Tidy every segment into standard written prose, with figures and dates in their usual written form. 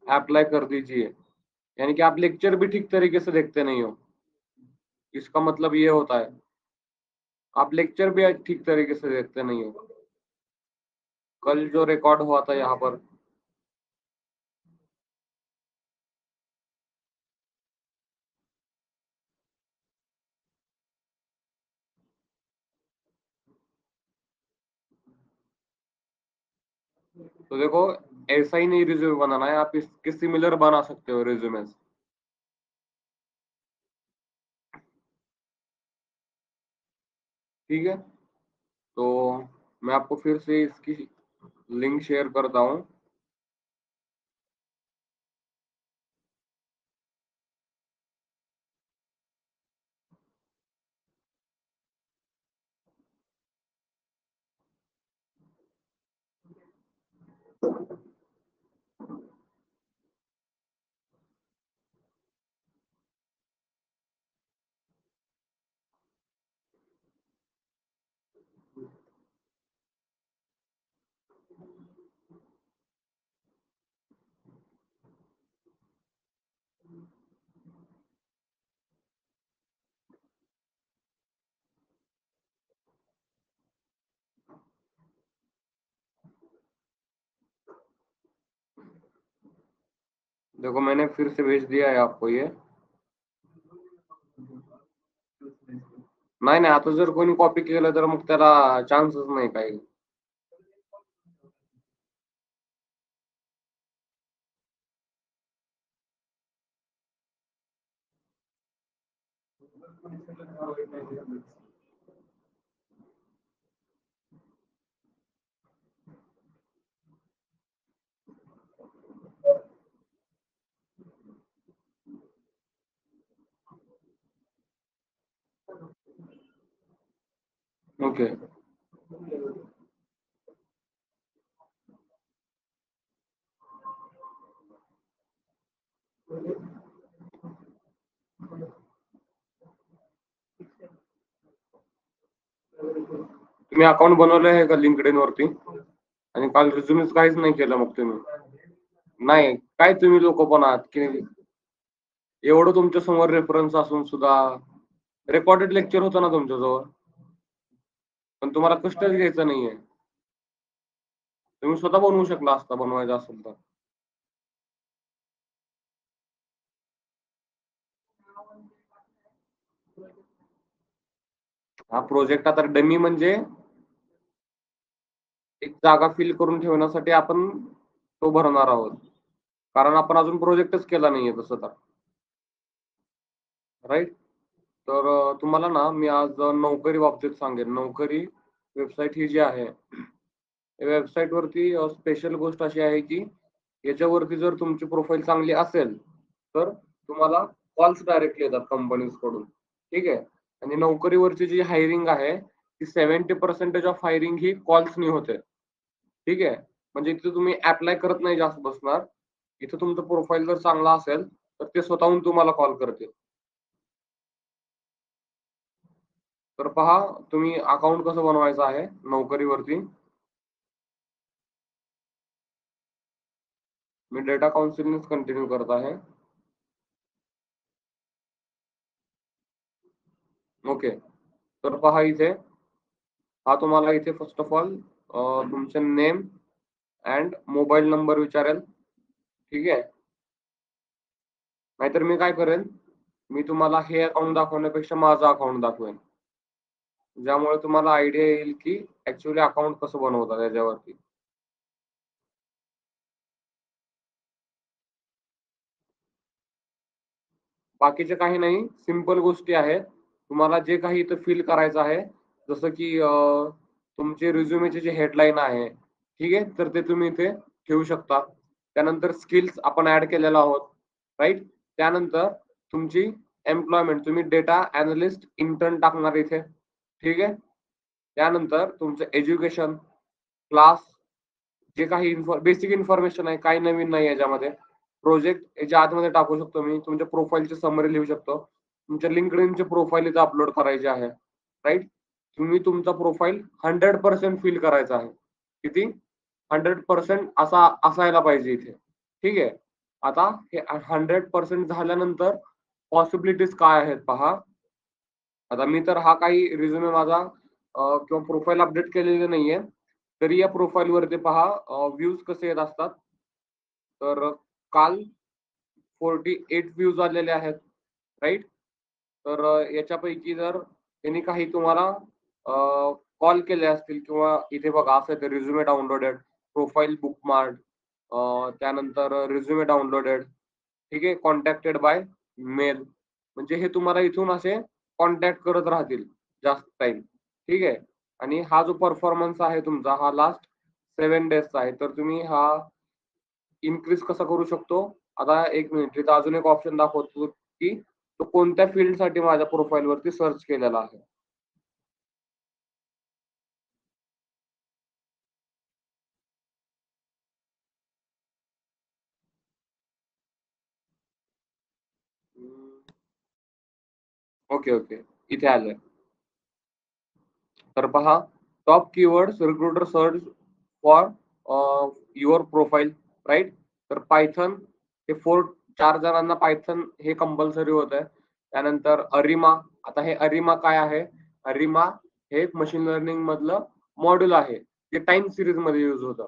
Apply कर दीजिए, यानी कि आप लेक्चर भी ठीक तरीके से देखते नहीं हो। इसका मतलब ये होता है, आप लेक्चर भी ठीक तरीके से देखते नहीं हो। कल जो रिकॉर्ड हुआ था यहाँ पर, तो देखो ऐसा ही नहीं रिज्यूमे बनाना है, आप इसके सिमिलर बना सकते हो रिज्यूमे। ठीक है, तो मैं आपको फिर से इसकी लिंक शेयर करता हूँ। देखो मैंने फिर से भेज दिया है आपको ये। नाही नाही, आता जर कोणी कॉपी केलं तर मग त्याला चान्सच नाही काही. ओके. तुम्ही अकाउंट बनवलं आहे का लिंक्डइन वरती? आणि काल रिझ्यूमच काहीच नाही केलं मग तुम्ही? नाही, काय तुम्ही लोक पण आहात की एवढं तुमच्या समोर रेफरन्स असून सुद्धा रेकॉर्डेड लेक्चर होतं ना तुमच्याजवळ, पण तुम्हाला कष्टच घ्यायचं नाहीये. तुम्ही स्वतः बनवू शकला असता बनवायचा असेल तर. हा प्रोजेक्ट आता डमी म्हणजे एक जागा फिल करून ठेवण्यासाठी आपण तो भरणार आहोत. कारण आपण अजून प्रोजेक्टच केला नाहीये तसं तर. राइट? तर तुम्हाला ना मी आज नोकरी बाबतीत सांगेन. नोकरी वेबसाईट ही जी आहे, या वेबसाईटवरती स्पेशल गोष्ट अशी आहे, की याच्यावरती जर तुमची प्रोफाईल चांगली असेल, तर तुम्हाला कॉल्स डायरेक्टली येतात कंपनीजकडून. ठीक आहे? आणि नोकरीवरची जी हायरिंग आहे, ती 70% ऑफ हायरिंग ही कॉल्सनी होते. ठीक आहे? म्हणजे इथे तुम्ही ॲप्लाय करत नाही जास्त बसणार. इथं तुमचं प्रोफाईल जर चांगला असेल, तर ते स्वतःहून तुम्हाला कॉल करतील. तर पहा, तुम्ही अकाउंट कसं बनवायचं आहे नोकरीवरती. मी डेटा काउन्सिलनेच कंटिन्यू करत आहे. ओके. तर पहा इथे, हा तुम्हाला इथे फर्स्ट ऑफ ऑल तुमचे नेम एंड मोबाईल नंबर विचारेल. ठीक आहे? नाहीतर मी काय करेन, मी तुम्हाला हे अकाउंट दाखवण्यापेक्षा माझं अकाउंट दाखवेन. ज्यामुळे तुम्हाला आयडिया येईल, की ॲक्चुअली अकाउंट कसं बनवतात याच्यावरती. बाकीचे काही नाही, सिंपल गोष्टी आहेत. तुम्हाला जे काही इथं फिल करायचं आहे, जसं की तुमचे रिझ्युमेचे जे हेडलाईन आहे, ठीक आहे? तर ते तुम्ही इथे ठेवू शकता. त्यानंतर स्किल्स आपण ॲड केलेला आहोत, राइट? त्यानंतर तुमची एम्प्लॉयमेंट, तुम्ही डेटा एनालिस्ट इंटर्न टाकणार इथे, ठीक आहे? त्यानंतर तुमचं एज्युकेशन, क्लास, जे काही बेसिक इन्फॉर्मेशन आहे, काही नवीन नाही याच्यामध्ये. प्रोजेक्ट याच्या आतमध्ये टाकू शकतो मी. तुमच्या प्रोफाईलची समरी लिहू शकतो. तुमच्या LinkedInची प्रोफाईल इथे अपलोड करायची आहे. राइट? तुम्ही तुमचा प्रोफाईल 100% फिल करायचा आहे. किती? 100% असा असायला पाहिजे इथे. ठीक आहे? आता हे 100% झाल्यानंतर पॉसिबिलिटीज काय आहेत पहा. आता मी तर हा काही रिझ्यूमे माझा किंवा प्रोफाईल अपडेट केलेले नाहीये. तरी या प्रोफाईलवरती पहा व्ह्यूज कसे येत असतात. तर काल 48 व्ह्यूज आलेले आहेत, राइट? तर याच्यापैकी जर त्यांनी काही तुम्हाला कॉल केले असतील किंवा इथे बघा असं येतं रिझ्यूमे डाउनलोडेड, प्रोफाईल बुकमार्क्ड, त्यानंतर रिझ्यूमे डाउनलोडेड, ठीक आहे. कॉन्टॅक्टेड बाय मेल, म्हणजे हे तुम्हाला इथून असे कॉन्टॅक्ट करत राहतील जास्त टाईम, ठीक आहे. आणि हा जो परफॉर्मन्स आहे तुमचा हा लास्ट 7 डेजचा आहे. तर तुम्ही हा इन्क्रीज कसा करू शकतो? आता 1 मिनिट, इथं अजून एक ऑप्शन दाखवतो, की तो कोणत्या फील्डसाठी माझ्या प्रोफाईलवरती सर्च केलेला आहे. Okay, okay. इथे आलंय. तर पहा, top keywords recruiter search for your profile, right? तर पायथन हे 4 जणांना पायथन हे कंपल्सरी होतंय. त्यानंतर अरिमा. आता हे अरिमा काय आहे? अरिमा हे एक मशीन लर्निंग मधलं मॉड्यूल आहे. जे टाईम सीरीजमध्ये यूज होतं.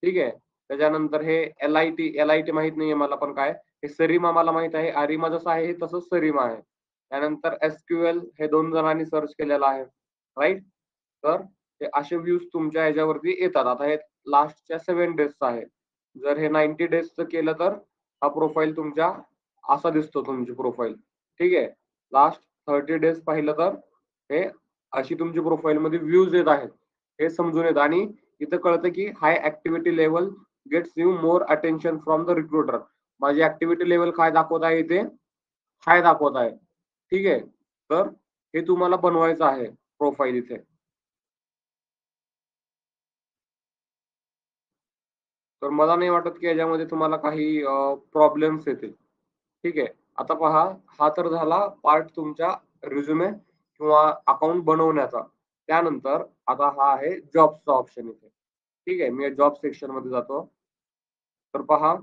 ठीक आहे. त्याच्यानंतर हे एल-आय-टी माहीत नाहीये मला पण काय. हे सरीमा मला माहीत आहे. अरिमा जसं आहे तसंच सरीमा आहे. त्यानंतर एस-क्यू-एल हे 2 जणांनी सर्च केलेलं आहे, राइट? तर हे असे व्ह्यूज तुमच्या ह्याच्यावरती येतात. आता हे लास्टच्या 7 डेजचं आहे. जर हे 90 डेजचं केलं तर हा प्रोफाईल तुमच्या असा दिसतो तुमची प्रोफाईल. ठीक आहे. लास्ट 30 डेज पाहिलं तर हे अशी तुमची प्रोफाईलमध्ये व्ह्यूज येत आहेत. हे समजून येतं आणि इथं कळतं की high activity level gets you more attention from the recruiter. माझी ॲक्टिव्हिटी लेव्हल काय दाखवत आहे इथे? हाय दाखवत आहे. ठीक आहे. तर हे तुम्हाला बनवायचं आहे प्रोफाईल इथे. तर मला नाही वाटत की याच्यामध्ये तुम्हाला काही प्रॉब्लेम्स येतील. ठीक आहे. आता पहा, हा तर झाला पार्ट तुमच्या रिझ्यूमे किंवा अकाउंट बनवण्याचा. त्यानंतर आता हा आहे जॉब्सचा ऑप्शन इथे. ठीक आहे. मी जॉब सेक्शनमध्ये जातो. तर पहा,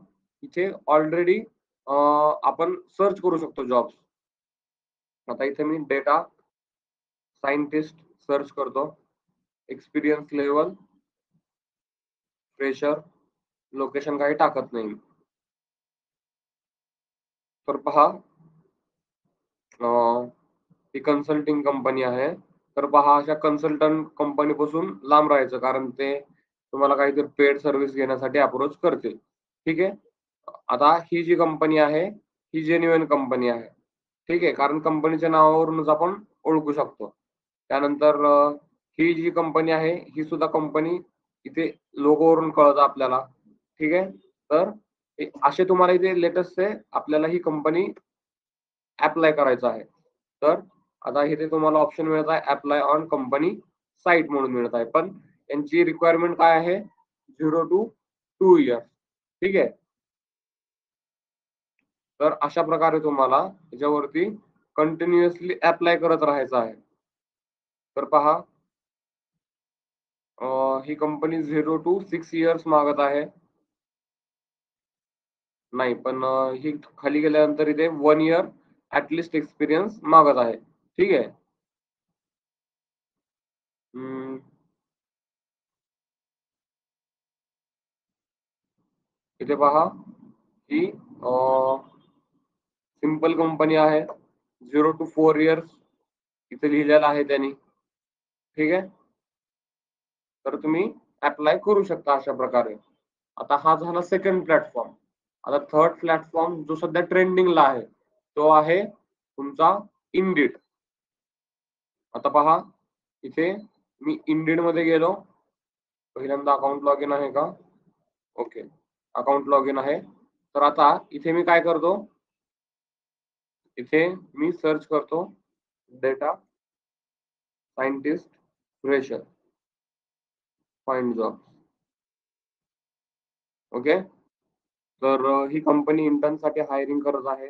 इथे ऑलरेडी आपण सर्च करू शकतो जॉब्स. आता इथे मी डेटा सायंटिस्ट सर्च करतो. एक्सपिरियन्स लेव्हल, फ्रेशर, लोकेशन काही टाकत नाही. तर पहा, ही कन्सल्टिंग कंपनी आहे. तर पहा, अशा कन्सल्टंट कंपनीपासून लांब राहायचं, कारण ते तुम्हाला काहीतरी पेड सर्व्हिस घेण्यासाठी अप्रोच करतील. ठीक आहे. आता ही जी कंपनी आहे, ही जेन्युइन कंपनी आहे. ठीक आहे. कारण कंपनीच्या नावावरूनच आपण ओळखू शकतो. त्यानंतर ही जी कंपनी आहे, ही सुद्धा कंपनी इथे लोगोवरून कळतं आपल्याला. ठीक आहे. तर असे तुम्हाला इथे लेटेस्ट आहे आपल्याला ही कंपनी ॲप्लाय करायचं आहे. तर आता इथे तुम्हाला ऑप्शन मिळत आहे ॲप्लाय ऑन कंपनी साइट म्हणून मिळत आहे. पण यांची रिक्वायरमेंट काय आहे? 0 to 2 इयर्स. ठीक आहे. तर अशा प्रकारे तुम्हाला याच्यावरती कंटिन्युअसली ॲप्लाय करत राहायचं आहे. तर पहा, ही कंपनी 0 to 6 इयर्स मागत आहे. नाही, पण ही खाली गेल्यानंतर इथे 1 इयर ॲट लीस्ट एक्सपिरियन्स मागत आहे. ठीक आहे. अं, इथे पहा, ही सिंपल कंपनी आहे. 0 to 4 इयर्स इथे लिहिलेलं आहे त्यांनी. ठीक आहे. तर तुम्ही ॲप्लाय करू शकता अशा प्रकारे. आता हा झाला सेकंड प्लॅटफॉर्म. आता थर्ड प्लॅटफॉर्म जो सध्या ट्रेंडिंगला आहे, तो आहे तुमचा Indeed. आता पहा, इथे मी Indeedमध्ये गेलो. पहिल्यांदा अकाउंट लॉगिन आहे का? ओके. अकाउंट लॉगिन आहे. तर आता इथे मी काय करतो, इथे मी सर्च करतो data scientist fresher, find job. Okay. तर ही कंपनी इंटर्नसाठी हायरिंग करत आहे.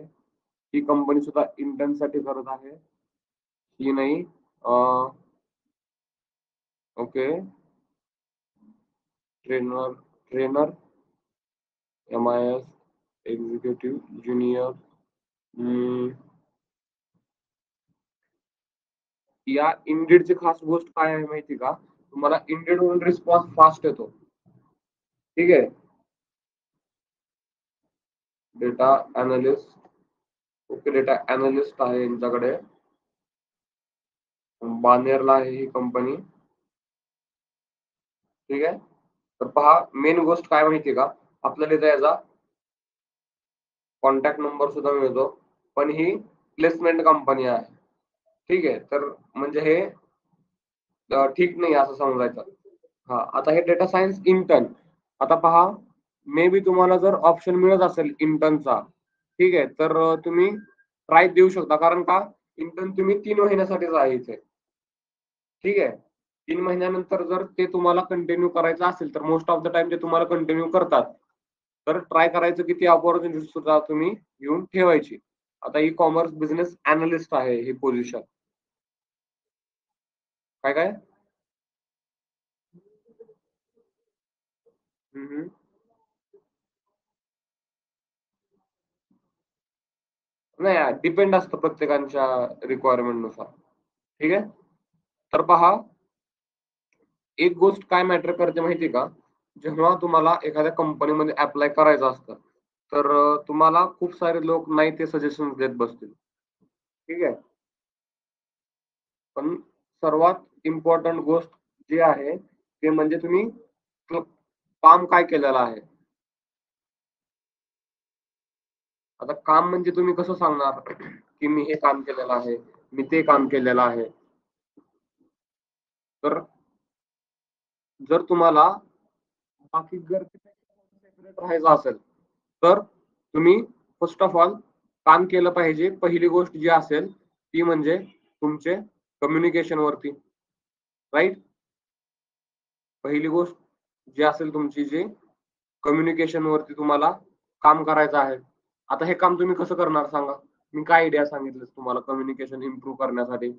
ही कंपनी सुद्धा इंटर्नसाठी करत आहे. ही नाही. Uh, okay. Trainer, trainer, MIS. Executive junior. या इंडिडची खास गोष्ट काय आहे माहिती का? तुम्हाला इंडिडवरून रिस्पॉन्स फास्ट येतो. ठीक आहे. Data analyst. Okay, data analyst आहे यांच्याकडे. बानेरला आहे ही कंपनी. ठीक आहे. तर पहा, मेन गोष्ट काय माहिती का? आपल्याला इथे याचा कॉन्टॅक्ट नंबर सुद्धा मिळतो. पण ही प्लेसमेंट कंपनी आहे. ठीक आहे. तर म्हणजे हे ठीक नाही असं समजायचं. हा, आता हे डेटा सायन्स इंटर्न. आता पहा, मे बी तुम्हाला जर ऑप्शन मिळत असेल इंटर्नचा, ठीक आहे, तर तुम्ही ट्राय देऊ शकता. कारण का, इंटर्न तुम्ही 3 महिन्यासाठीच आहे इथे. ठीक आहे. 3 महिन्यानंतर जर ते तुम्हाला कंटिन्यू करायचं असेल, तर मोस्ट ऑफ द टाइम ते तुम्हाला कंटिन्यू करतात. तर ट्राय करायचं की ती अपॉर्च्युनिटी सुद्धा तुम्ही घेऊन ठेवायची. आता ई कॉमर्स बिझनेस अनालिस्ट आहे ही पोझिशन. काय काय? हम्म. नाही, डिपेंड असतं प्रत्येकाच्या रिक्वायरमेंट नुसार. ठीक आहे. तर पहा, एक गोष्ट काय मॅटर करते माहिती का? जेव्हा तुम्हाला एखाद्या कंपनीमध्ये अप्लाय करायचं असतं, तर तुम्हाला खूप सारे लोक नाही ते सजेशन देत बसतील. ठीक आहे. पण सर्वात इम्पॉर्टंट गोष्ट जी आहे, ते म्हणजे तुम्ही काम काय केलेलं आहे. आता काम म्हणजे तुम्ही कसं सांगणार, की मी हे काम केलेलं आहे, मी ते काम केलेलं आहे. तर जर तुम्हाला बाकी सेपरेट राहायचं असेल, तर तुम्ही फर्स्ट ऑफ ऑल काम केलं पाहिजे. पहिली गोष्ट जी असेल ती म्हणजे तुमचे कम्युनिकेशन वरती, राईट? पहिली गोष्ट जी असेल तुमची, जी कम्युनिकेशन वरती तुम्हाला काम करायचं आहे. आता हे काम तुम्ही कसं करणार सांगा? मी काय आयडिया सांगितलं तुम्हाला कम्युनिकेशन इम्प्रूव्ह करण्यासाठी.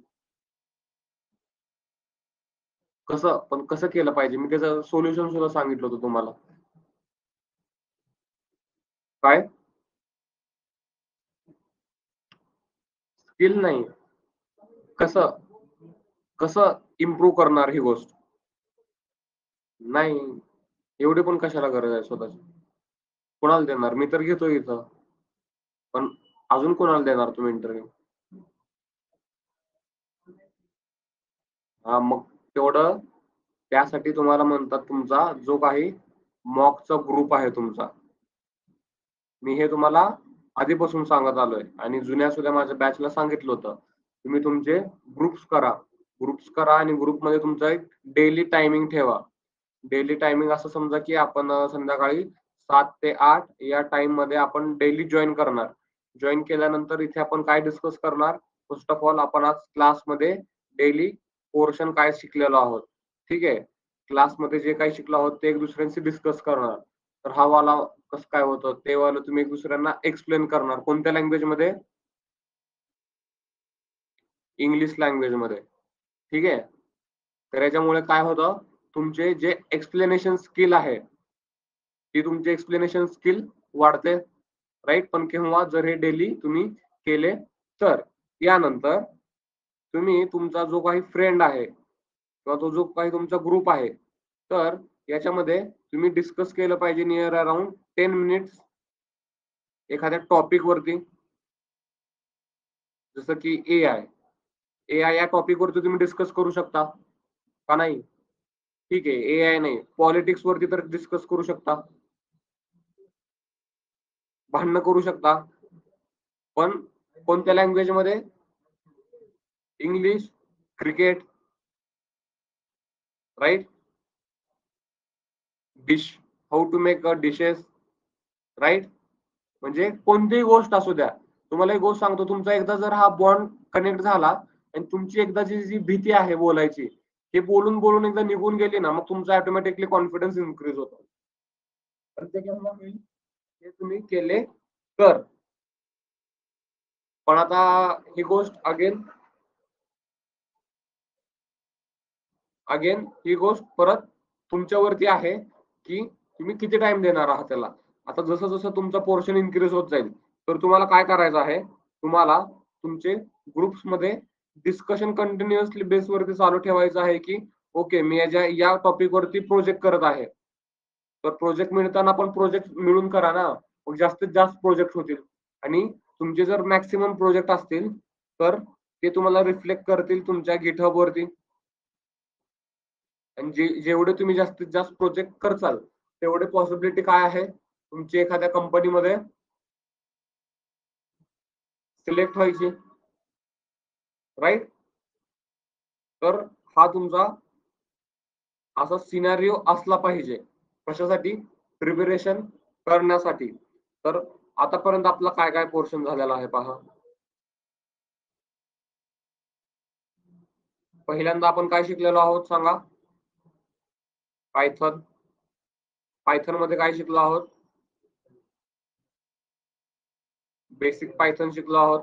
कसं, पण कसं केलं पाहिजे? मी त्याचं सोल्युशन सुद्धा सांगितलं होतं तुम्हाला. काय? स्किल नाही. कसं कसं इम्प्रूव्ह करणार ही गोष्ट? नाही. एवढी पण कशाला गरज आहे स्वतःची? कोणाला देणार? मी तर घेतोय इथं. पण अजून कोणाला देणार तुम्ही इंटरव्ह्यू? हां, मग तेवढं त्यासाठी तुम्हाला म्हणतात तुमचा जो काही मॉकचा ग्रुप आहे तुमचा. मी हे तुम्हाला आधीपासून सांगत आलोय आणि जुन्या-सुद्धा माझ्या बॅचला सांगितलं होतं. तुम्ही तुमचे ग्रुप्स करा. ग्रुप्स करा आणि ग्रुपमध्ये तुमचा एक डेली टायमिंग ठेवा. डेली टायमिंग असं समजा, की आपण संध्याकाळी 7 ते 8 या टाईममध्ये आपण डेली जॉइन करणार. जॉइन केल्यानंतर इथे आपण काय डिस्कस करणार? फर्स्ट ऑफ ऑल आपण आज क्लासमध्ये डेली पोर्शन काय शिकलेलो आहोत. ठीक आहे. क्लासमध्ये जे काही शिकलो आहोत ते एक दुसऱ्यांशी डिस्कस करणार. तर हा वाला कसं काय होतं, ते वालं तुम्ही एक दुसऱ्यांना एक्सप्लेन करणार. कोणत्या लँग्वेजमध्ये? इंग्लिश लँग्वेजमध्ये. ठीक आहे. तर याच्यामुळे काय होतं, तुमचे जे एक्सप्लेनेशन स्किल आहे, ती तुमची एक्सप्लेनेशन स्किल वाढते, राइट? पण केव्हा? जर हे डेली तुम्ही केले तर. यानंतर तुम्ही तुमचा जो काही फ्रेंड आहे किंवा तो जो काही तुमचा ग्रुप आहे, तर याच्यामध्ये तुम्ही डिस्कस केलं पाहिजे नियर अराउंड 10 मिनिट्स एखाद्या टॉपिक वरती. जसं की एआय. एआय या टॉपिक वरती तुम्ही डिस्कस करू शकता का नाही? ठीक आहे. एआय नाही, पॉलिटिक्स वरती तर डिस्कस करू शकता. भांडणं करू शकता. पण कोणत्या लँग्वेजमध्ये? English, cricket, right? Dish, how to make dishes, right? म्हणजे कोणतीही गोष्ट असू द्या. तुम्हाला एक गोष्ट सांगतो, तुमचा एकदा जर हा बॉन्ड कनेक्ट झाला आणि तुमची एकदाची जी भीती आहे बोलायची, हे बोलून एकदा निघून गेली ना, मग तुमचा ऑटोमॅटिकली कॉन्फिडन्स इन्क्रीज होतो. पण ते केव्हा होईल? हे तुम्ही केले तर. पण आता ही गोष्ट अगेन ही गोष्ट परत तुमच्यावरती आहे, की तुम्ही किती टाईम देणार आहात त्याला. आता जसं जसं तुमचा पोर्शन इन्क्रीज होत जाईल तर तुम्हाला काय करायचं आहे, तुम्हाला तुमचे ग्रुप्समध्ये डिस्कशन कंटिन्युअसली बेसवरती चालू ठेवायचं आहे, की ओके मी या टॉपिक वरती प्रोजेक्ट करत आहे. तर प्रोजेक्ट मिळताना पण प्रोजेक्ट मिळून करा ना. मग जास्तीत जास्त प्रोजेक्ट होतील आणि तुमचे जर मॅक्सिमम प्रोजेक्ट असतील तर ते तुम्हाला रिफ्लेक्ट करतील तुमच्या GitHub वरती. आणि जेवढे तुम्ही जास्तीत जास्त प्रोजेक्ट करचाल तेवढे पॉसिबिलिटी काय आहे, तुमची एखाद्या कंपनीमध्ये सिलेक्ट व्हायची, राईट? तर हा तुमचा असा सिनारिओ असला पाहिजे. कशासाठी? प्रिपरेशन करण्यासाठी. तर आतापर्यंत आपला काय काय पोर्शन झालेला आहे पहा. पहिल्यांदा आपण काय शिकलेलो आहोत सांगा? पायथन. पायथन मध्ये काय शिकलो आहोत? बेसिक पायथन शिकलो आहोत.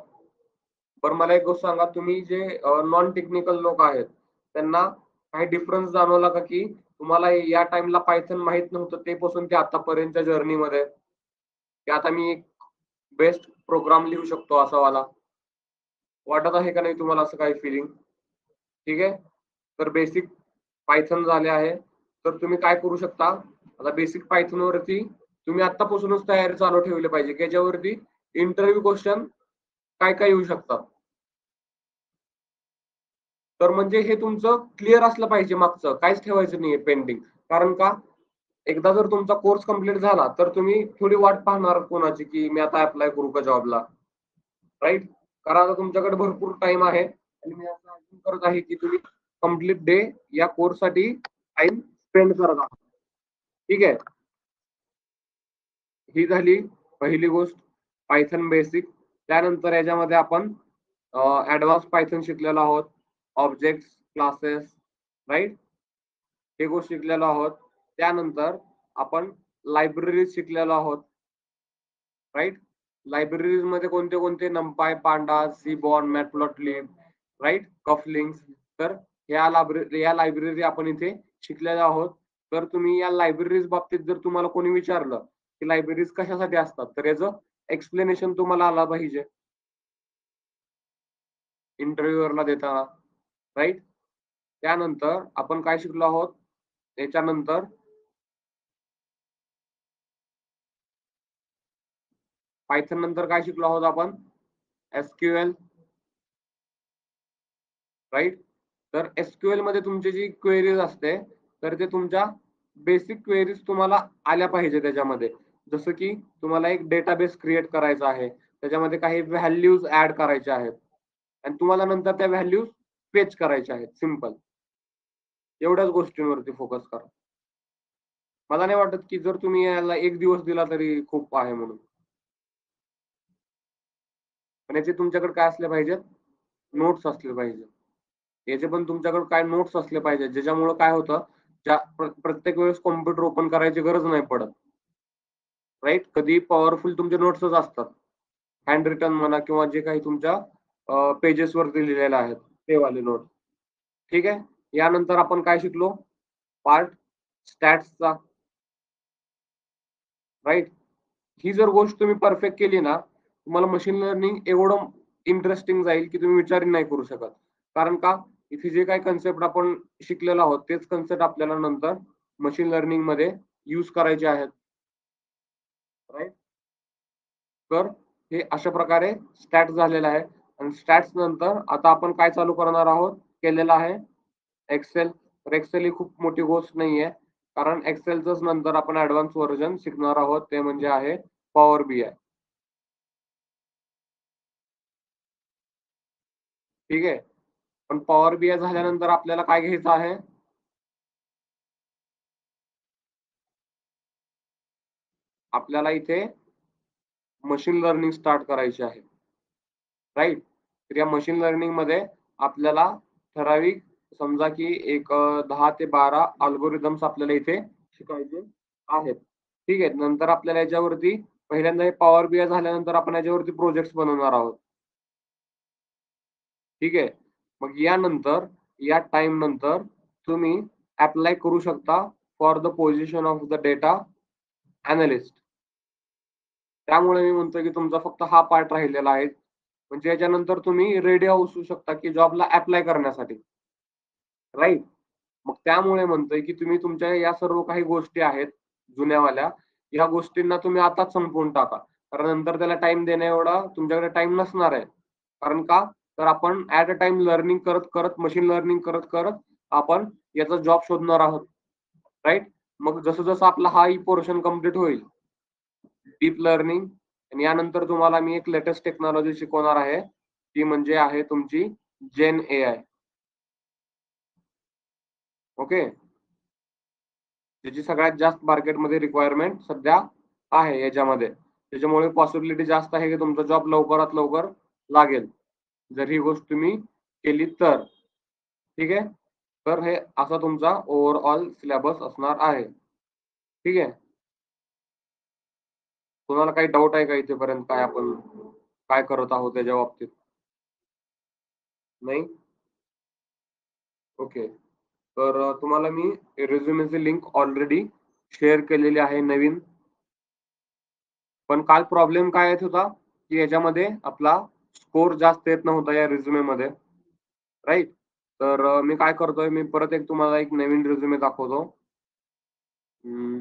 बरं मला एक गोष्ट सांगा, तुम्ही जे नॉन टेक्निकल लोक आहेत त्यांना काही डिफरन्स जाणवला का, की तुम्हाला या टाइमला पायथन माहित नव्हतं ते पासून ते आतापर्यंतच्या जर्नीमध्ये, की आता मी एक बेस्ट प्रोग्राम लिहू शकतो असा वाला? वाटत आहे का नाही तुम्हाला असं काही फिलिंग? ठीक आहे. तर बेसिक पायथन झाले आहे. तर तुम्ही काय करू शकता, आता बेसिक पायथन वरती तुम्ही आतापासूनच तयारी चालू ठेवली पाहिजे, की ज्याच्यावरती इंटरव्ह्यू क्वेश्चन काय काय येऊ शकतात. तर म्हणजे हे तुमचं क्लिअर असलं पाहिजे मागचं, काहीच ठेवायचं नाहीये पेंडिंग. कारण का, एकदा जर तुमचा कोर्स कंप्लीट झाला, तर तुम्ही थोडी वाट पाहणार कोणाची, की मी आता अप्लाय करू का जॉबला, राईट? कारण आता तुमच्याकडे भरपूर टाईम आहे आणि मी असं अझ्युम करत आहे, की तुम्ही कंप्लीट डे या कोर्ससाठी टाईम स्पेंड करत आहात. ठीक आहे. ही झाली पहिली गोष्ट, पायथन बेसिक. त्यानंतर याच्यामध्ये आपण ॲडव्हान्स पायथन शिकलेलो आहोत. Objects, classes, right? हे गोष्ट शिकलेलो आहोत. त्यानंतर आपण लायब्ररीज शिकलेलो आहोत, राईट? लायब्ररीज मध्ये कोणते कोणते? NumPy, Pandas, Seaborn, Matplotlib, right? Cufflinks. तर या लायब्ररी आपण इथे शिकलेलो आहोत. तर तुम्ही या लायब्ररीज बाबतीत जर तुम्हाला कोणी विचारलं की लायब्ररीज कशासाठी असतात, तर याचं एक्सप्लेनेशन तुम्हाला आला पाहिजे इंटरव्ह्यूवरला देताना, राईट? त्यानंतर आपण काय शिकलो आहोत, त्याच्यानंतर पायथन नंतर काय शिकलो आहोत आपण? SQL, right? तर SQL मध्ये तुमची जी क्वेरीज असते, तर ते तुमच्या बेसिक क्वेरीज तुम्हाला आल्या पाहिजे त्याच्यामध्ये. जसं की तुम्हाला एक डेटाबेस क्रिएट करायचा आहे. त्याच्यामध्ये काही व्हॅल्यूज ॲड करायच्या आहेत आणि तुम्हाला नंतर त्या व्हॅल्यूज फेच करायच्या आहेत. सिंपल. एवढ्याच गोष्टींवरती फोकस करा. मला नाही वाटत की जर तुम्ही याला 1 दिवस दिला तरी खूप आहे म्हणून. पण याचे तुमच्याकडे काय असले पाहिजेत? नोट्स असले पाहिजे. याचे पण तुमच्याकडे काय नोट्स असले पाहिजेत, ज्याच्यामुळं काय होतं, प्रत्येक वेळेस कॉम्प्युटर ओपन करायची गरज नाही पडत. राइट? कधी पॉवरफुल तुमचे नोट्सच असतात. हँड रिटन म्हणा किंवा जे काही तुमच्या पेजेस वरती लिहिलेले आहेत, ते वाले नोट्स. ठीक आहे? यानंतर आपण काय शिकलो? Part स्टॅट्सचा, right? ही जर गोष्ट तुम्ही परफेक्ट केली ना, तुम्हाला मशीन लर्निंग एवढं इंटरेस्टिंग जाईल, की तुम्ही विचारही नाही करू शकत. कारण का? इथे जे काही कन्सेप्ट आपण शिकलेलो आहोत, तेच कन्सेप्ट आपल्याला नंतर मशीन लर्निंगमध्ये यूज करायचे आहेत. राइट? तर हे अशा प्रकारे स्टॅट्स झालेलं आहे आणि स्टॅट्स नंतर आता आपण काय चालू करणार आहोत, केलेलं आहे एक्सेल. तर एक्सेल ही खूप मोठी गोष्ट नाहीये. कारण एक्सेलचंच नंतर आपण ॲडव्हान्स व्हर्जन शिकणार आहोत, ते म्हणजे आहे पॉवर BI. ठीक आहे. पण पॉवर BI झाल्यानंतर आपल्याला काय घ्यायचं आहे? आपल्याला इथे मशीन लर्निंग स्टार्ट करायची आहे. राइट? तर या मशीन लर्निंगमध्ये आपल्याला ठराविक समजा की एक 10 ते 12 अल्गोरिथम्स आपल्याला इथे शिकायचे आहेत. ठीक आहे. नंतर आपल्याला याच्यावरती पहिल्यांदा हे पॉवर BI झाल्यानंतर आपण याच्यावरती प्रोजेक्ट्स बनवणार आहोत. ठीक आहे. मग यानंतर या टाईम नंतर तुम्ही ॲप्लाय करू शकता for the position of the data analyst. त्यामुळे मी म्हणतोय की तुमचा फक्त हा पार्ट राहिलेला आहे. म्हणजे याच्यानंतर तुम्ही रेडी होऊ शकता की जॉबला ॲप्लाय करण्यासाठी. राइट? मग त्यामुळे म्हणतोय की तुम्ही तुमच्या या सर्व काही गोष्टी आहेत जुन्यावाल्या, ह्या गोष्टींना तुम्ही आताच संपवून टाका. कारण नंतर त्याला टाईम देण्या एवढा तुमच्याकडे टाईम नसणार आहे. कारण का? तर आपण ॲट अ टाईम लर्निंग करत, मशीन लर्निंग करत, आपण याचा जॉब शोधणार आहोत. राइट? मग जसं-जसं आपला हाही पोर्शन कंप्लीट होईल, डीप लर्निंग आणि यानंतर तुम्हाला मी एक लेटेस्ट टेक्नॉलॉजी शिकवणार आहे. ती म्हणजे आहे तुमची जेन एआय. ओके? त्याची सगळ्यात जास्त मार्केटमध्ये रिक्वायरमेंट सध्या आहे याच्यामध्ये. त्याच्यामुळे पॉसिबिलिटी जास्त आहे की तुमचा जॉब लवकरात लवकर लागेल. जर ही गोष्ट तुम्ही केली तर. ठीक आहे? तर हे असा तुमचा ओव्हरऑल सिलेबस असणार आहे. ठीक आहे? तुम्हाला काही डाऊट आहे का इथेपर्यंत काय आपण काय करत आहोत त्याच्या बाबतीत? नाही? ओके. तर तुम्हाला मी रिझ्यूमची लिंक ऑलरेडी शेअर केलेली आहे नवीन. पण काल प्रॉब्लेम काय येत होता, की याच्यामध्ये आपला स्कोर जास्त येत नव्हता या रिझ्यूममध्ये, राइट? तर मी काय करतोय, मी परत एक तुम्हाला एक नवीन रिझ्यूमे दाखवतो. अं,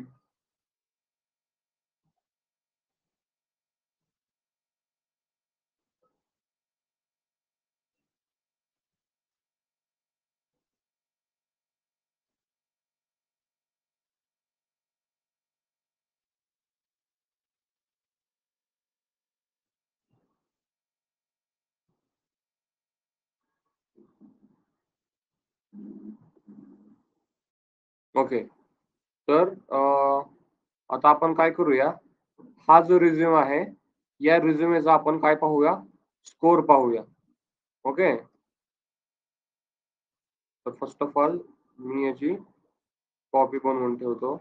ओके. तर आता आपण काय करूया, हा जो रिझ्यूम आहे, या रिझ्यूमेचा आपण काय पाहूया, स्कोर पाहूया. ओके. तर फर्स्ट ऑफ ऑल मी याची कॉपी बनवून ठेवतो.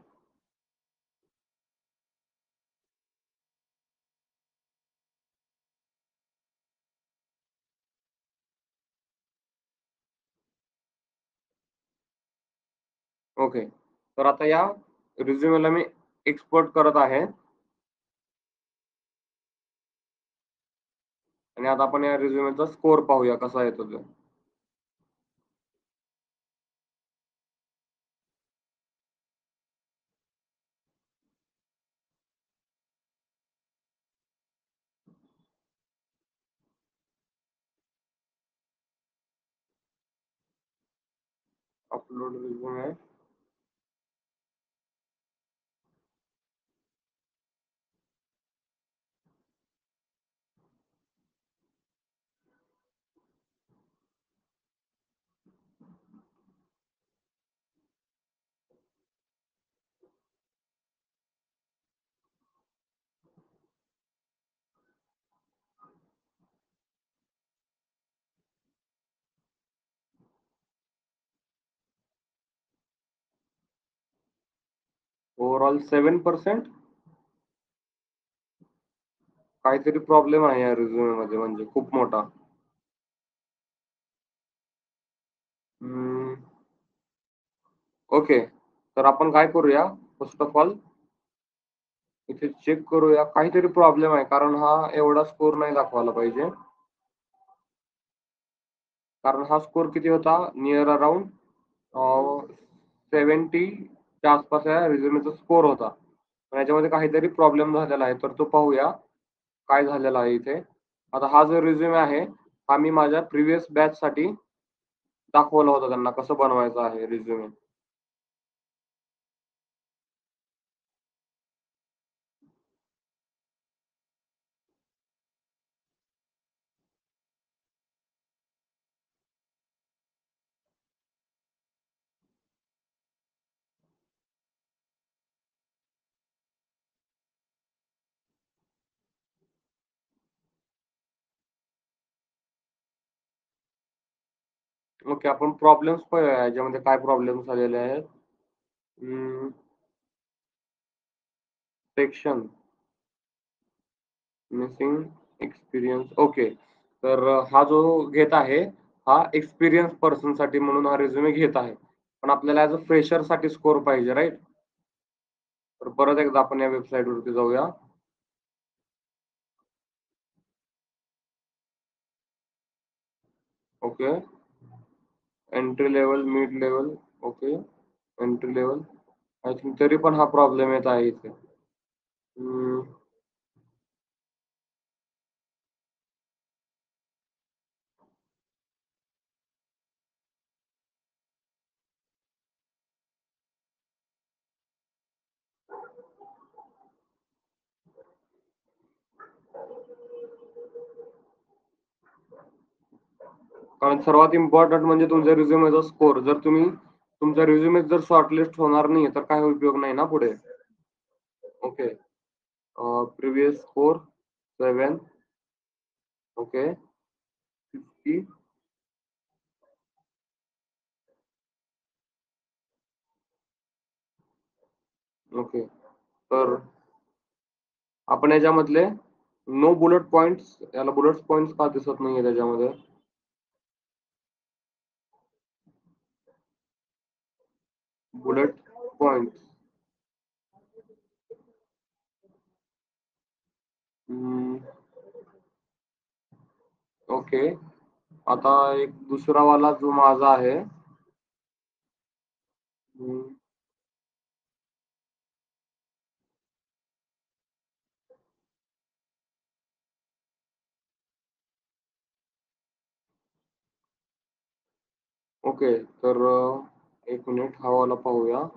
ओके. तर आता या रिझ्यूमला मी एक्सपोर्ट करत आहे आणि आता आपण या रिझ्यूमचा स्कोर पाहूया कसा येतो तो. Upload resume. ओव्हरऑल 7%. काहीतरी प्रॉब्लेम आहे या रिझ्यूममध्ये म्हणजे खूप मोठा. अं, ओके. तर आपण काय करूया, फर्स्ट ऑफ ऑल इथे चेक करूया. काहीतरी प्रॉब्लेम आहे कारण हा एवढा स्कोर नाही दाखवायला पाहिजे. कारण हा स्कोर किती होता? नियर अराउंड 70 च्या आसपास या रिझ्यूमचा स्कोर होता. पण याच्यामध्ये काहीतरी प्रॉब्लेम झालेला आहे. तर तो पाहूया, काय झालेलं आहे इथे. आता हा जो रिझ्यूम आहे, हा मी माझ्या प्रिव्हियस बॅचसाठी दाखवला होता त्यांना कसं बनवायचं आहे रिझ्यूम. ओके, आपण प्रॉब्लेम्स पाहूया याच्यामध्ये काय प्रॉब्लेम्स आलेले आहेत. Section missing experience. ओके. तर हा जो घेत आहे, हा एक्सपिरियन्स पर्सनसाठी म्हणून हा रिझ्यूमे घेत आहे. पण आपल्याला ॲज अ फ्रेशरसाठी स्कोर पाहिजे, राइट? तर परत एकदा आपण या वेबसाईटवरती जाऊया. Okay, entry level, mid level, okay, entry level. I think तरी पण हा प्रॉब्लेम येत आहे इथे. हम्म, कारण सर्वात इम्पॉर्टंट म्हणजे तुमच्या रिझ्युमेचा स्कोर. जर तुम्ही तुमचा रिझ्युमे जर शॉर्टलिस्ट होणार नाही तर काही उपयोग नाही ना पुढे. Okay, previous score 7. Okay, 50. Okay, तर आपण याच्यामधले नो बुलेट पॉइंट्स, याला बुलेट पॉइंट्स का दिसत नाहीये त्याच्यामध्ये? Bullet points. ओके, आता एक दुसरा वाला जो माझा आहे. हम्म, ओके, तर एक मिनिट हा वाला पाहूया.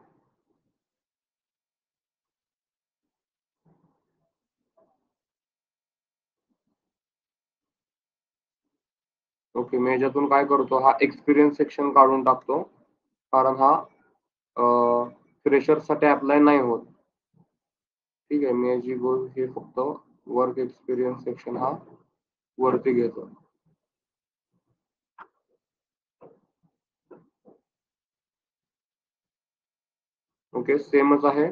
ओके, मी याच्यातून काय करतो, हा एक्सपिरियन्स सेक्शन काढून टाकतो, कारण हा फ्रेशरसाठी अप्लाय नाही होत. ठीक आहे, मी याची हे फक्त वर्क एक्सपिरियन्स सेक्शन हा वरती घेतो. ओके, सेमच आहे.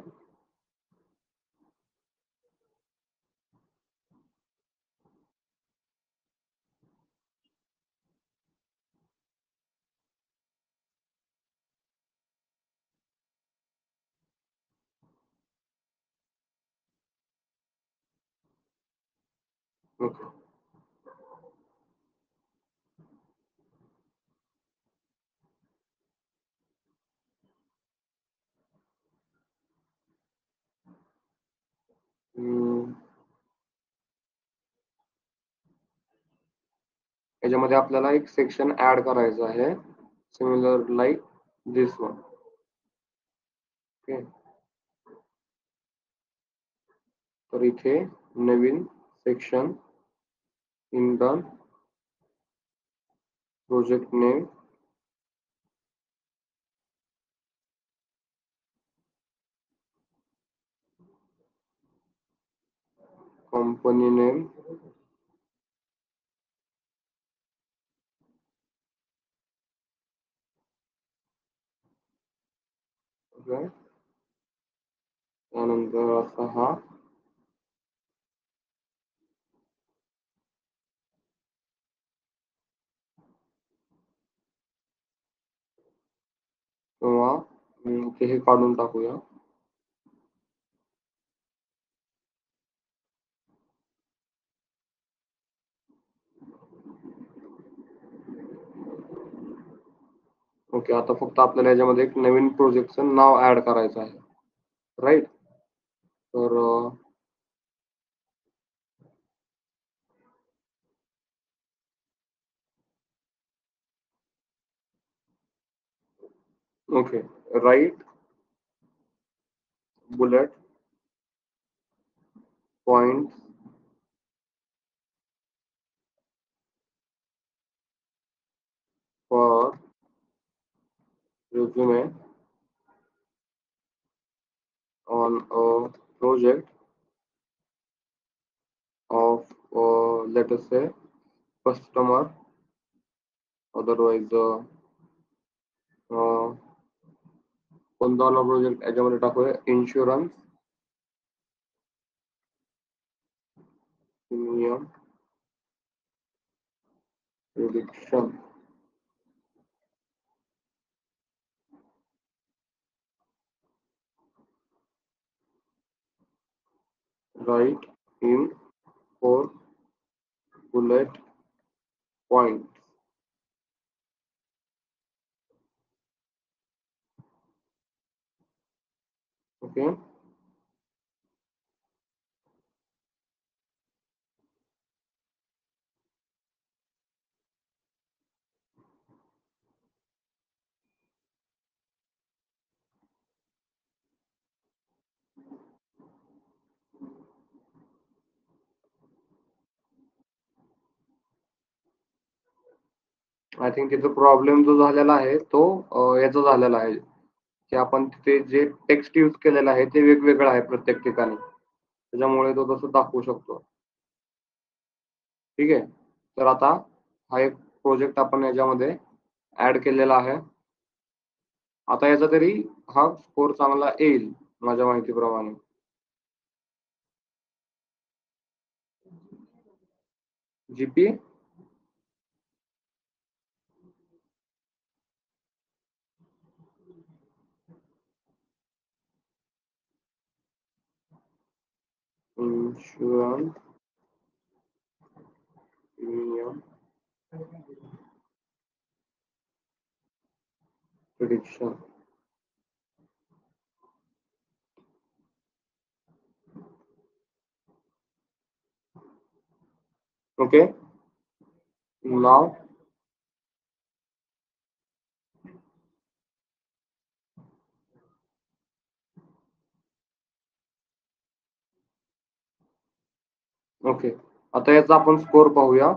ओके. हम्म, याच्यामध्ये आपल्याला एक सेक्शन ऍड करायचं आहे, similar like this one. Okay, तर इथे नवीन section, intern, project name, company name, okay, त्यानंतर असा हा किंवा ते हे काढून टाकूया. ओके, आता फक्त आपल्याला याच्यामध्ये एक नवीन प्रोजेक्टचं नाव ऍड करायचं आहे, राईट? तर okay, right bullet point for resume on a project of let us say customer, otherwise कोणता वाला प्रोजेक्ट याच्यामध्ये टाकूया, insurance premium prediction. Right in 4 bullet points. Okay. I think तिथं प्रॉब्लेम जो झालेला आहे तो याचा झालेला आहे, की आपण तिथे जे टेक्स्ट यूज केलेलं आहे ते वेगवेगळं आहे प्रत्येक ठिकाणी. त्याच्यामुळे तो तसं दाखवू शकतो. ठीक आहे. तर आता हा एक प्रोजेक्ट आपण याच्यामध्ये ऍड केलेला आहे. आता याचा तरी हा स्कोर चांगला येईल माझ्या माहितीप्रमाणे. GP insurance premium prediction. Okay. नाव ओके. आता याचा आपण स्कोर पाहूया.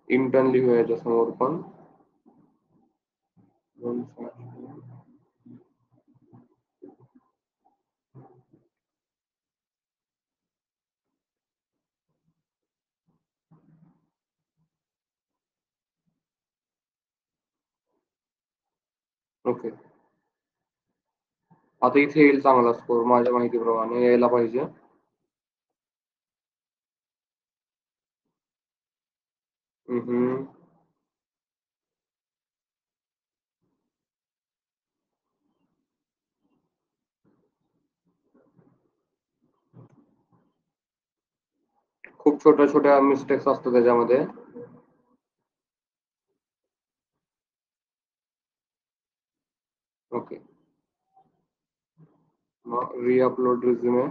इंटर्न लिहूया याच्या समोर पण. ओके. आता इथे येईल चांगला स्कोर माझ्या माहितीप्रमाणे यायला पाहिजे. हम्म. खूप छोट्या छोट्या मिस्टेक्स असतात त्याच्यामध्ये. ओके. मग reupload resume.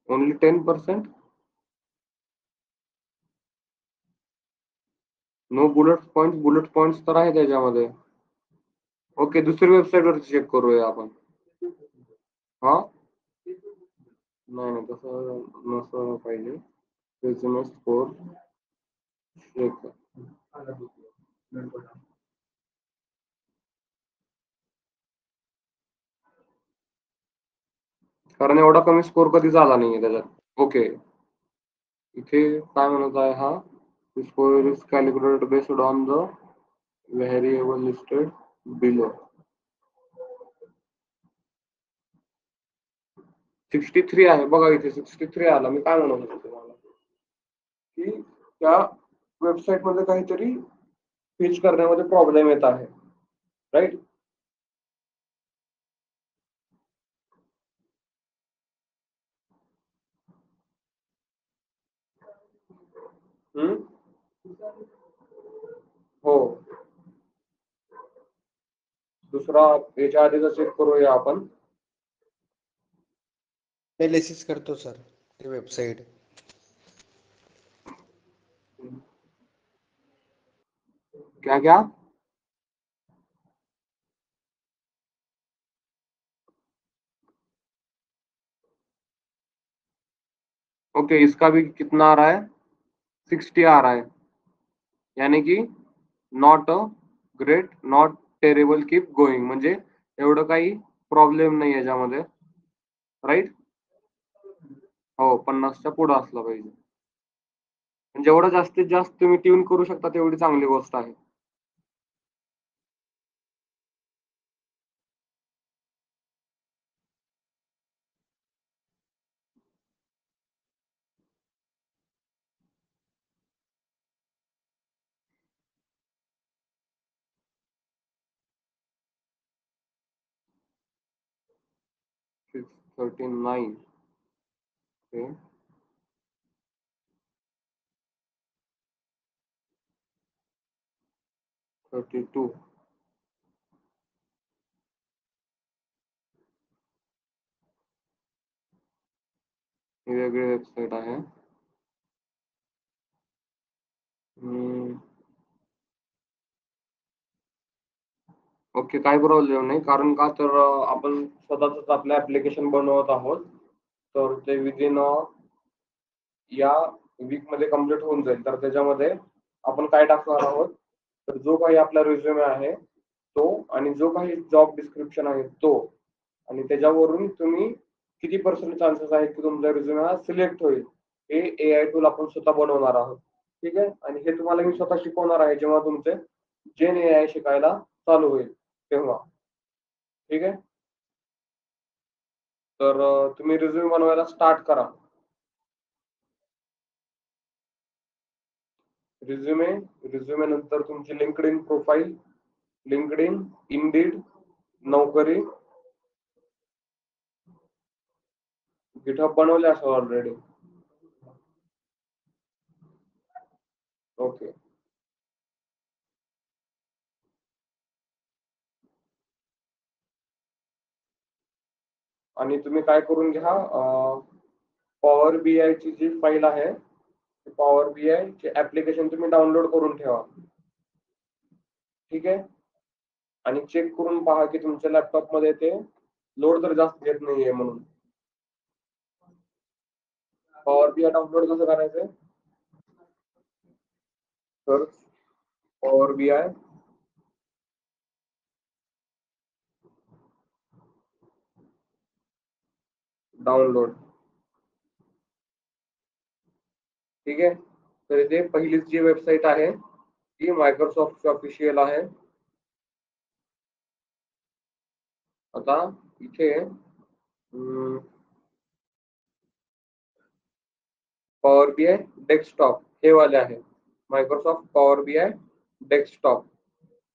Only 10%. No bullet points तर आहे त्याच्यामध्ये. ओके, दुसरी वेबसाईट वर चेक करूया आपण. हा, नाही नाही तसं नसं पाहिजे. Resume score check. कारण एवढा कमी स्कोर कधीच आला नाहीये त्याच्यात. ओके. इथे काय म्हणत आहे हा, score is calculated based on the variable listed below. 63 आहे बघा, इथे 63 आला. मी काय म्हणत होतो तुम्हाला, की त्या वेबसाईट मध्ये काहीतरी फिच करण्यामध्ये प्रॉब्लेम येत आहे, राईट. हो. दुसरा याच्या आधीचा चेक करूया आपण. एनालिसिस करतो सर ते वेबसाईट. क्या क्या. ओके, इसका भी कितना आ रहा है, 60 आ रहा है. यानी की not a great, not terrible, keep going, म्हणजे एवढं काही प्रॉब्लेम नाही याच्यामध्ये, राईट. हो, 50च्या पुढे असला पाहिजे. म्हणजे जेवढं जास्तीत जास्त तुम्ही ट्यून करू शकता तेवढी चांगली गोष्ट आहे. 39 ते 32 ही वेगळी वेबसाईट आहे. ओके, काही प्रॉब्लेम नाही. कारण का तर आपण स्वतःच आपलं ऍप्लिकेशन बनवत आहोत. तर ते विदिन या वीकमध्ये कंप्लीट होऊन जाईल. तर त्याच्यामध्ये आपण काय टाकणार आहोत, तर जो काही आपला रिझ्युमे आहे तो आणि जो काही जॉब डिस्क्रिप्शन आहे तो, आणि त्याच्यावरून तुम्ही किती पर्सेंट चान्सेस आहेत की तुमचा रिझ्युमे हा सिलेक्ट होईल, हे AI टूल आपण स्वतः बनवणार आहोत. ठीक आहे. आणि हे तुम्हाला मी स्वतः शिकवणार आहे जेव्हा तुमचे जेन AI शिकायला चालू होईल तेव्हा. ठीक आहे. तर तुम्ही रिझ्युमे बनवायला स्टार्ट करा. रिझ्युमे नंतर तुमची लिंक्डइन प्रोफाईल, लिंक्डइन, इंडीड, नोकरी, गिटहब बनवले असेल ऑलरेडी. ओके. आणि तुम्ही काय करून घ्या, पॉवर BI ची जी फाईल आहे, पॉवर BI चे ऍप्लिकेशन तुम्ही डाउनलोड करून ठेवा. ठीक आहे. आणि चेक करून पहा की तुमच्या लॅपटॉप मध्ये ते लोड तर जास्त घेत नाहीये म्हणून. पॉवर BI डाउनलोड कसं करायचंय, तर पॉवर BI डाउनलोड. ठीक आहे. तर इथे पहिलीच जी वेबसाईट आहे ती मायक्रोसॉफ्ट ऑफिशियल आहे. आता इथे पॉवर BI डेस्कटॉप हे वाले आहे, मायक्रोसॉफ्ट पॉवर BI डेस्कटॉप.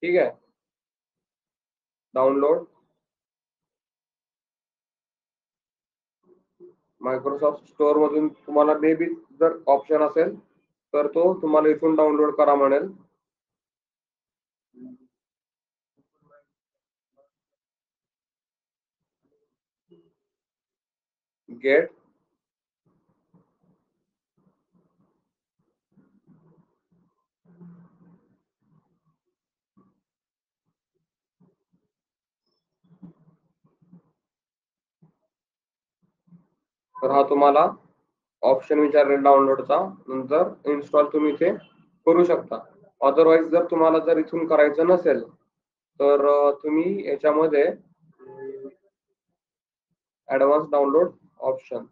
ठीक आहे. डाउनलोड मायक्रोसॉफ्ट स्टोअर मधून तुम्हाला मे बी जर ऑप्शन असेल तर तो तुम्हाला इथून डाउनलोड करा म्हणेल. गेट तर हा तुम्हाला ऑप्शन विचारेल डाउनलोडचा. नंतर इन्स्टॉल तुम्ही इथे करू शकता. अदरवाईज जर तुम्हाला जर इथून करायचं नसेल तर तुम्ही याच्यामध्ये ऍडव्हान्स डाउनलोड ऑप्शन.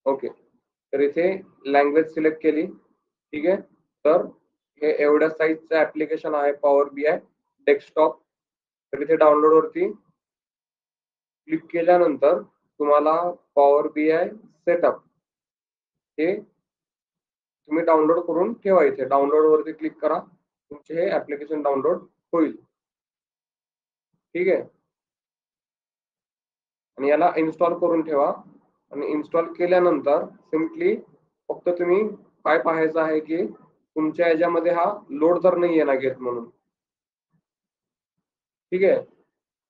ओके. तर इथे लँग्वेज सिलेक्ट केली. ठीक आहे. तर हे एवढ्या साईजचं ऍप्लिकेशन आहे पॉवर BI डेस्कटॉप. तर इथे डाउनलोड वरती क्लिक केल्यानंतर तुम्हाला पॉवर BI सेटअप हे तुम्ही डाउनलोड करून ठेवा. इथे डाउनलोड वरती क्लिक करा, तुमचे हे ऍप्लिकेशन डाउनलोड होईल. ठीक आहे. आणि याला इन्स्टॉल करून ठेवा. आणि इन्स्टॉल केल्यानंतर सिम्पली फक्त तुम्ही काय पाहायचं आहे की तुमच्या याच्यामध्ये हा लोड तर नाही आहे ना घेत म्हणून. ठीक आहे.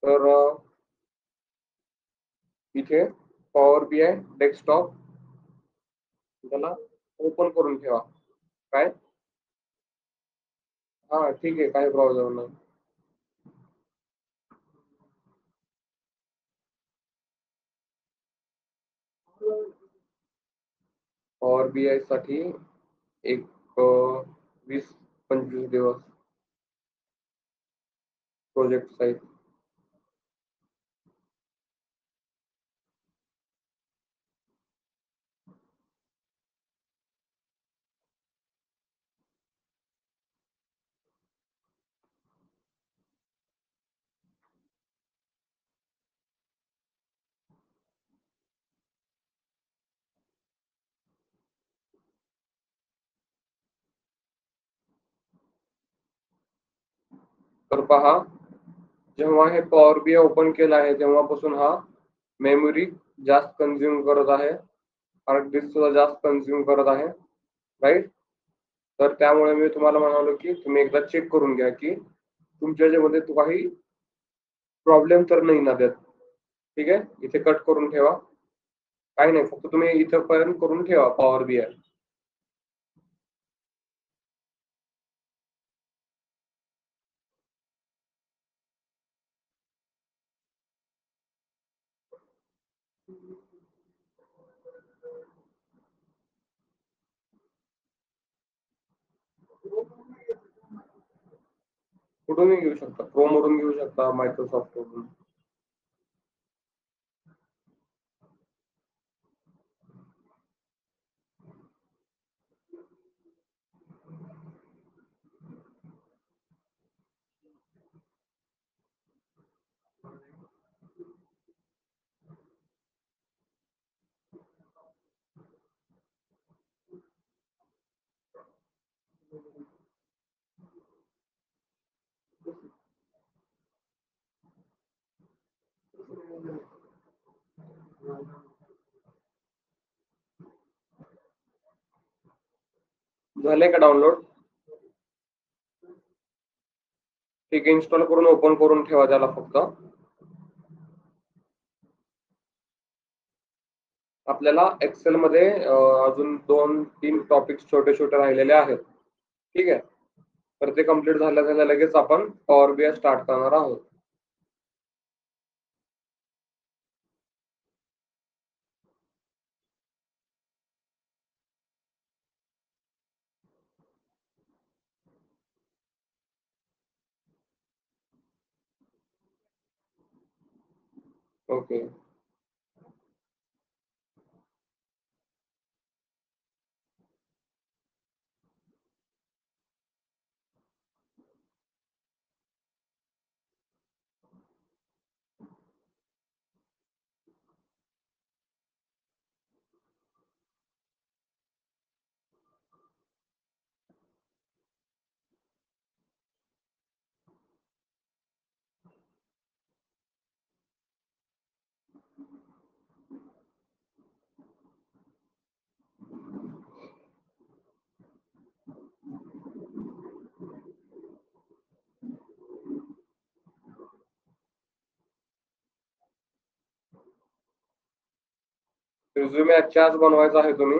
तर इथे पॉवर BI डेस्कटॉप त्याला ओपन करून ठेवा. काय, हा ठीक आहे, काही प्रॉब्लेम नाही. पॉवर BI साठी एक 20-25 दिवस प्रोजेक्ट साईज. तर पहा, जेव्हा हे पॉवर BI ओपन केलं आहे तेव्हापासून हा मेमरी जास्त कन्झ्युम करत आहे, हार्ड डिस्क सुद्धा जास्त कन्झ्युम करत आहे, राईट. तर त्यामुळे मी तुम्हाला म्हणालो की तुम्ही एकदा चेक करून घ्या की तुमच्या याच्यामध्ये तो काही प्रॉब्लेम तर नाही ना त्यात. ठीक आहे, इथे कट करून ठेवा. काही नाही, फक्त तुम्ही इथंपर्यंत करून ठेवा पॉवर बीआय. कुठूनही घेऊ शकता, क्रोम वरून घेऊ शकता, मायक्रोसॉफ्ट वरून. झाले का डाउनलोड? ठीक आहे, इन्स्टॉल करून ओपन करून ठेवा त्याला फक्त. आपल्याला एक्सेल मध्ये अजून 2-3 टॉपिक्स छोटे छोटे राहिलेले आहेत. ठीक आहे, तर ते कम्प्लीट झाल्या लगेच आपण पॉवर बीआय स्टार्ट करणार आहोत. ओके. रिझ्युमे आजच्या आज बनवायचा आहे तुम्ही.